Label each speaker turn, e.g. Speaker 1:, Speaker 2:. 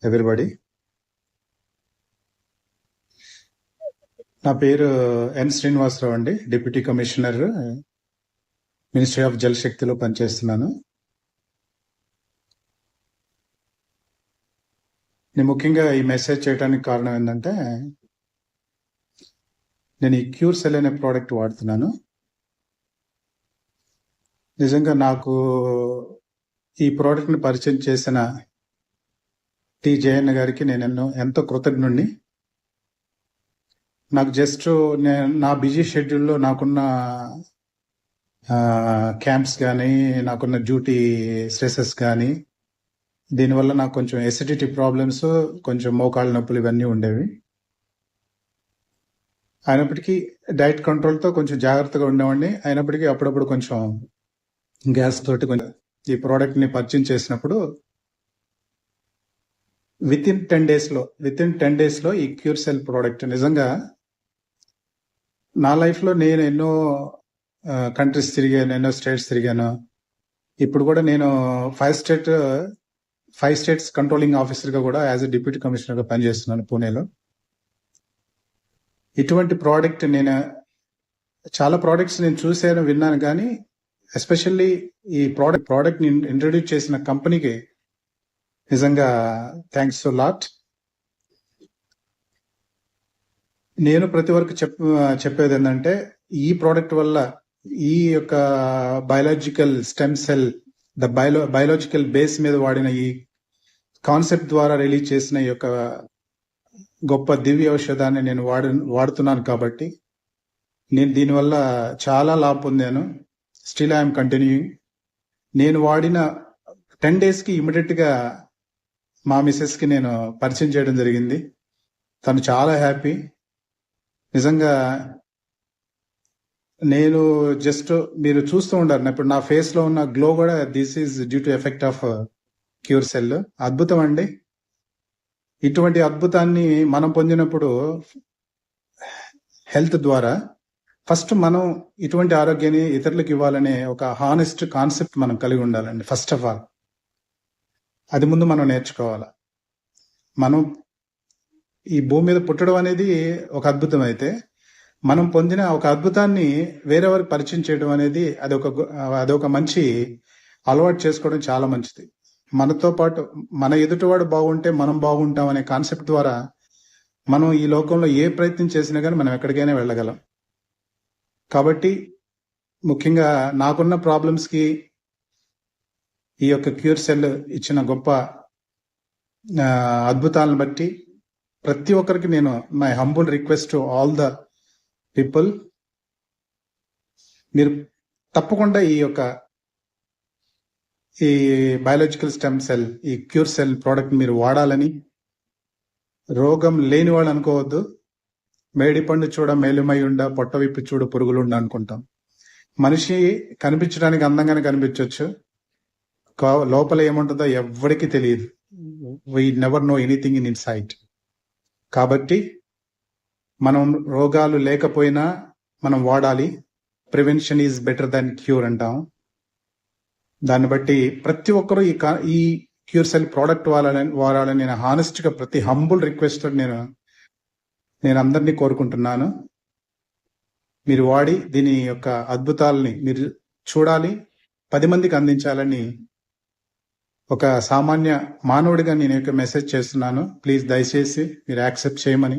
Speaker 1: Everybody. నా పేరు ఎన్ శ్రీనివాసరావు అండి. Deputy commissioner, ministry of Jal శక్తిలో పనిచేస్తున్నాను. నేను ముఖ్యంగా ఈ మెసేజ్ చేయడానికి కారణం ఏంటంటే, నేను ఈ క్యూర్ సెల్ అనే ప్రోడక్ట్ వాడుతున్నాను. నిజంగా నాకు ఈ ప్రోడక్ట్ని పరిచయం చేసిన టి జయన్న గారికి నేను ఎంతో కృతజ్ఞుడిని. నాకు జస్ట్ నా బిజీ షెడ్యూల్లో నాకున్న క్యాంప్స్ కానీ, నాకున్న డ్యూటీ స్ట్రెసెస్ కానీ, దీనివల్ల నాకు కొంచెం ఎసిడిటీ ప్రాబ్లమ్స్, కొంచెం మోకాళ్ళ నొప్పులు ఇవన్నీ ఉండేవి. అయినప్పటికీ డైట్ కంట్రోల్తో కొంచెం జాగ్రత్తగా ఉండేవాడిని. అయినప్పటికీ అప్పుడప్పుడు కొంచెం గ్యాస్ తోటి కొంచెం ఈ ప్రోడక్ట్ని పర్చేజ్ చేసినప్పుడు విత్ ఇన్ 10 డేస్లో ఈ క్యూర్ సెల్ ప్రోడక్ట్ నిజంగా నా లైఫ్లో నేను ఎన్నో కంట్రీస్ తిరిగాను, ఎన్నో స్టేట్స్ తిరిగాను. ఇప్పుడు కూడా నేను 5 స్టేట్స్ కంట్రోలింగ్ ఆఫీసర్గా కూడా యాజ్ ఎ డిప్యూటీ కమిషనర్గా పనిచేస్తున్నాను పూణేలో. ఇటువంటి ప్రోడక్ట్ నేను చాలా ప్రోడక్ట్స్ నేను చూశాను, విన్నాను, కానీ ఎస్పెషల్లీ ఈ ప్రోడక్ట్ని ఇంట్రడ్యూస్ చేసిన కంపెనీకి నిజంగా థ్యాంక్స్ సో లాట్. నేను ప్రతి వరకు చెప్పేది ఏంటంటే, ఈ ప్రోడక్ట్ వల్ల ఈ యొక్క biological stem cell biological base మీద వాడిన ఈ కాన్సెప్ట్ ద్వారా రిలీజ్ చేసిన ఈ యొక్క గొప్ప దివ్య ఔషధాన్ని నేను వాడుతున్నాను. కాబట్టి నేను దీనివల్ల చాలా లాభం పొందాను. Still I'm continuing. నేను వాడిన 10 డేస్కి ఇమీడియట్గా మా మిసెస్కి నేను పరిచయం చేయడం జరిగింది. తను చాలా హ్యాపీ. నిజంగా నేను జస్ట్ మీరు చూస్తూ ఉండారు ఇప్పుడు నా ఫేస్ లో ఉన్న గ్లో కూడా, this is due to effect of cure cell. అద్భుతం అండి. ఇటువంటి అద్భుతాన్ని మనం పొందినప్పుడు హెల్త్ ద్వారా ఫస్ట్ మనం ఇటువంటి ఆరోగ్యాన్ని ఇతరులకు ఇవ్వాలనే ఒక హానెస్ట్ కాన్సెప్ట్ మనం కలిగి ఉండాలండి. ఫస్ట్ ఆఫ్ ఆల్ అది ముందు మనం నేర్చుకోవాలి. మనం ఈ భూమి మీద పుట్టడం అనేది ఒక అద్భుతం అయితే, మనం పొందిన ఒక అద్భుతాన్ని వేరెవరికి పరిచయం చేయడం అనేది అదొక మంచి అలవాటు చేసుకోవడం చాలా మంచిది. మనతో పాటు మన ఎదుటివాడు బాగుంటే మనం బాగుంటాం అనే కాన్సెప్ట్ ద్వారా మనం ఈ లోకంలో ఏ ప్రయత్నం చేసినా కానీ మనం ఎక్కడికైనా వెళ్ళగలం. కాబట్టి ముఖ్యంగా నాకున్న ప్రాబ్లమ్స్కి ఈ యొక్క క్యూర్ సెల్ ఇచ్చిన గొప్ప అద్భుతాలను బట్టి ప్రతి ఒక్కరికి నేను my humble request to all the people, మీరు తప్పకుండా ఈ బయాలజికల్ స్టెమ్ సెల్, ఈ క్యూర్ సెల్ ప్రోడక్ట్ మీరు వాడాలని. రోగం లేని వాళ్ళు అనుకోవద్దు. మేడి పండు చూడ మేలుమై ఉండ, పొట్ట విప్పి చూడ పురుగులుండ అనుకుంటాం. మనిషి కనిపించడానికి అందంగానే కనిపించవచ్చు, లోపల ఏముంటుందో ఎవ్వడికి తెలియదు. We never know anything inside. కాబట్టి మనం రోగాలు లేకపోయినా మనం వాడాలి. Prevention is better than cure అంటాం. దాన్ని బట్టి ప్రతి ఒక్కరూ ఈ క్యూర్ సెల్ ప్రోడక్ట్ వాడాలని నేను హానెస్ట్గా ప్రతి హంబుల్ రిక్వెస్ట్ నేను అందరినీ కోరుకుంటున్నాను. మీరు వాడి దీని యొక్క అద్భుతాలని మీరు చూడాలి, 10 మందికి అందించాలని ఒక సామాన్య మానవుడిగా నేను యొక్క మెసేజ్ చేస్తున్నాను. ప్లీజ్ దయచేసి మీరు యాక్సెప్ట్ చేయమని